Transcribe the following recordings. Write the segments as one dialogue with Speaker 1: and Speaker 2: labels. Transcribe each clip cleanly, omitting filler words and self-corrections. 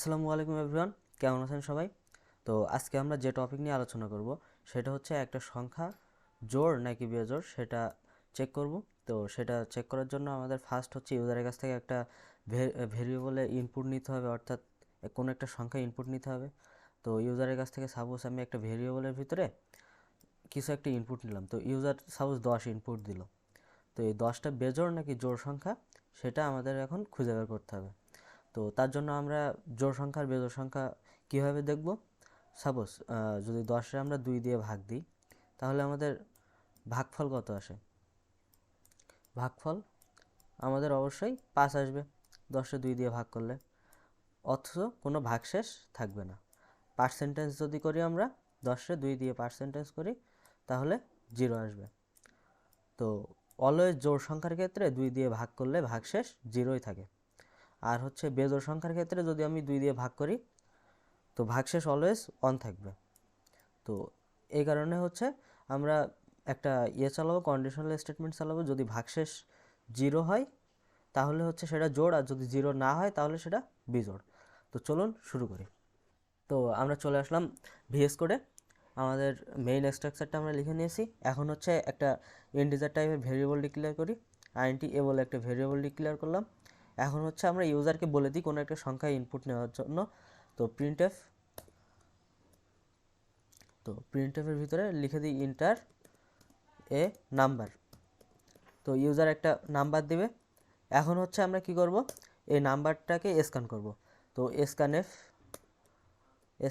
Speaker 1: আসসালামু আলাইকুম এভরিওয়ান, কেমন আছেন সবাই? তো আজকে আমরা যে টপিক নিয়ে আলোচনা করব সেটা হচ্ছে একটা সংখ্যা জোড় নাকি বিজোড় সেটা চেক করব। তো সেটা চেক করার জন্য আমাদের ফার্স্ট হচ্ছে ইউজারের কাছ থেকে একটা ভেরিয়েবলে ইনপুট নিতে হবে, অর্থাৎ কোনো একটা সংখ্যা ইনপুট নিতে হবে। তো ইউজারের কাছ থেকে সাপোজ আমি একটা ভেরিয়েবলের ভিতরে কিছু একটা ইনপুট নিলাম, তো ইউজার সাপোজ 10 ইনপুট দিল। তো এই 10টা বেজোড় নাকি জোড় সংখ্যা সেটা আমাদের এখন খুঁজে বের করতে হবে। তো তার জন্য আমরা জোড় সংখ্যা আর বেজোড় সংখ্যা কীভাবে দেখব? সাপোজ যদি 10-এ আমরা 2 দিয়ে ভাগ দিই, তাহলে আমাদের ভাগফল কত আসে? ভাগফল আমাদের অবশ্যই 5 আসবে 10-এ 2 দিয়ে ভাগ করলে, অথচ কোনো ভাগশেষ থাকবে না। পার্সেন্টেজ যদি করি আমরা 10-এ 2 দিয়ে পার্সেন্টেজ করি, তাহলে 0 আসবে। তো অলওয়েজ জোড় সংখ্যার ক্ষেত্রে 2 দিয়ে ভাগ করলে ভাগশেষ 0ই থাকে। আর হচ্ছে বেজোড় সংখ্যার ক্ষেত্রে যদি আমি 2 দিয়ে ভাগ করি, তো ভাগশেষ অলওয়েজ 1 থাকবে। তো এই কারণে হচ্ছে আমরা একটা চালাবো, কন্ডিশনাল স্টেটমেন্ট চালাবো। যদি ভাগশেষ 0 হয় তাহলে হচ্ছে সেটা জোড়, আর যদি 0 না হয় তাহলে সেটা বিজোড়। তো চলুন শুরু করি। তো আমরা চলে আসলাম ভিএস কোডে। আমাদের মেইন স্ট্রাকচারটা আমরা লিখে নিয়েছি। এখন হচ্ছে একটা ইন্টিজার টাইপের ভেরিয়েবল ডিক্লেয়ার করি। আইএনটি এ বলে একটা ভেরিয়েবল ডিক্লেয়ার করলাম। এখন হচ্ছে আমরা ইউজারকে বলে দিই কোনো একটা সংখ্যা ইনপুট নেওয়ার জন্য। তো প্রিন্টএফের ভিতরে লিখে দিই ইন্টার এ নাম্বার। তো ইউজার একটা নাম্বার দিবে। এখন হচ্ছে আমরা কি করব, এই নাম্বারটাকে স্ক্যান করব। তো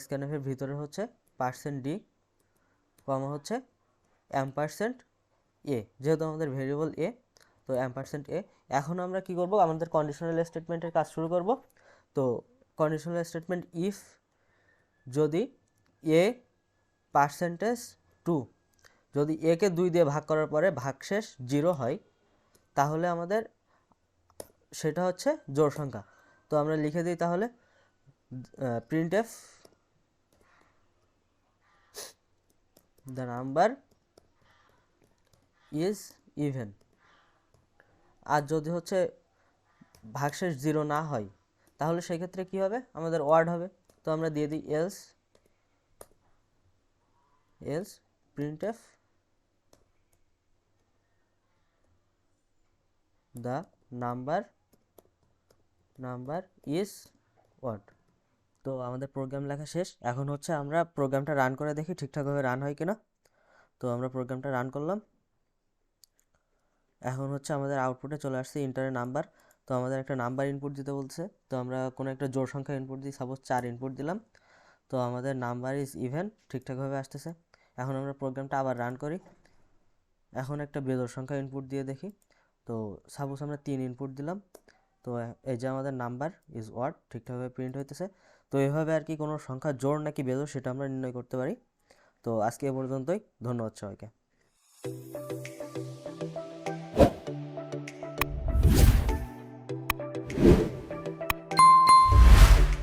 Speaker 1: স্ক্যানএফের ভিতরে হচ্ছে %d কমা হচ্ছে $, যেহেতু আমাদের ভেরিয়েবল এ, তো $a। এখন আমরা কি করব, আমাদের কন্ডিশনাল স্টেটমেন্টের কাজ শুরু করব। তো কন্ডিশনাল স্টেটমেন্ট ইফ যদি %2 যদি কে 2 দিয়ে ভাগ করার পরে ভাগশেষ 0 হয়, তাহলে আমাদের সেটা হচ্ছে জোড় সংখ্যা। তো আমরা লিখে দিই তাহলে printf the number is even. আর যদি হচ্ছে ভাগশেষ 0 না হয়, তাহলে সেক্ষেত্রে কি হবে, আমাদের ওয়ার্ড হবে। তো আমরা দিয়ে দিই else printf the number is watt. তো আমাদের প্রোগ্রাম লেখা শেষ। এখন হচ্ছে আমরা প্রোগ্রামটা রান করে দেখি ঠিকঠাকভাবে রান হয় কিনা। তো আমরা প্রোগ্রামটা রান করলাম। এখন হচ্ছে আমাদের আউটপুটে চলে আসছে ইন্টারের নাম্বার। তো আমাদের একটা নাম্বার ইনপুট দিতে বলছে। তো আমরা কোনো একটা জোড় সংখ্যা ইনপুট দিই, সাপোজ 4 ইনপুট দিলাম। তো আমাদের নাম্বার ইজ ইভেন ঠিকঠাকভাবে আসতেছে। এখন আমরা প্রোগ্রামটা আবার রান করি। এখন একটা বেজোড় সংখ্যা ইনপুট দিয়ে দেখি। তো সাপোজ আমরা 3 ইনপুট দিলাম। তো এই যে আমাদের নাম্বার ইজ ওয়াট ঠিকঠাকভাবে প্রিন্ট হইতেছে। তো এভাবে আর কি কোনো সংখ্যা জোড় নাকি বেজোড় সেটা আমরা নির্ণয় করতে পারি। তো আজকে এ পর্যন্তই। ধন্যবাদ সবাইকে।